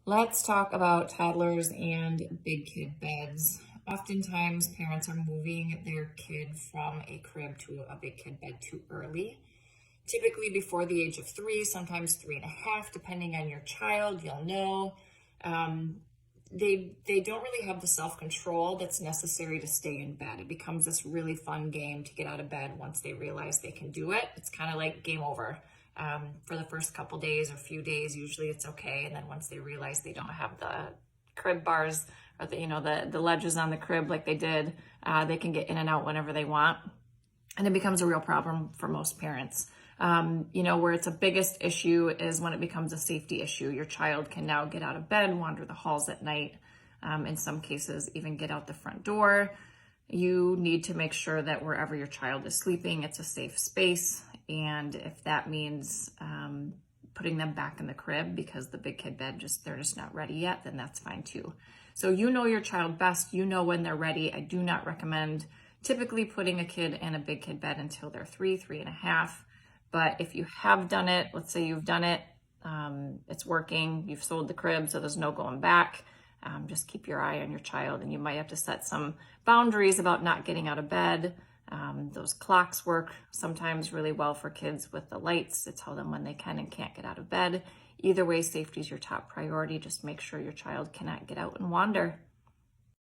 Let's talk about toddlers and big kid beds. Oftentimes, parents are moving their kid from a crib to a big kid bed too early. Typically before the age of 3, sometimes 3.5, depending on your child, you'll know. They don't really have the self-control that's necessary to stay in bed. It becomes this really fun game to get out of bed once they realize they can do it. It's kind of like game over. For the first couple days or few days, usually it's okay. And then once they realize they don't have the crib bars or the ledges on the crib like they did, they can get in and out whenever they want. And it becomes a real problem for most parents. Where it's a biggest issue is when it becomes a safety issue. Your child can now get out of bed, wander the halls at night, in some cases even get out the front door. You need to make sure that wherever your child is sleeping, it's a safe space. And if that means putting them back in the crib because the big kid bed they're just not ready yet, then that's fine too. So you know your child best, you know when they're ready. I do not recommend typically putting a kid in a big kid bed until they're 3.5. But if you have done it, let's say you've done it, it's working, you've sold the crib, so there's no going back. Just keep your eye on your child, and you might have to set some boundaries about not getting out of bed. Those clocks work sometimes really well for kids with the lights to tell them when they can and can't get out of bed. Either way, safety is your top priority. Just make sure your child cannot get out and wander.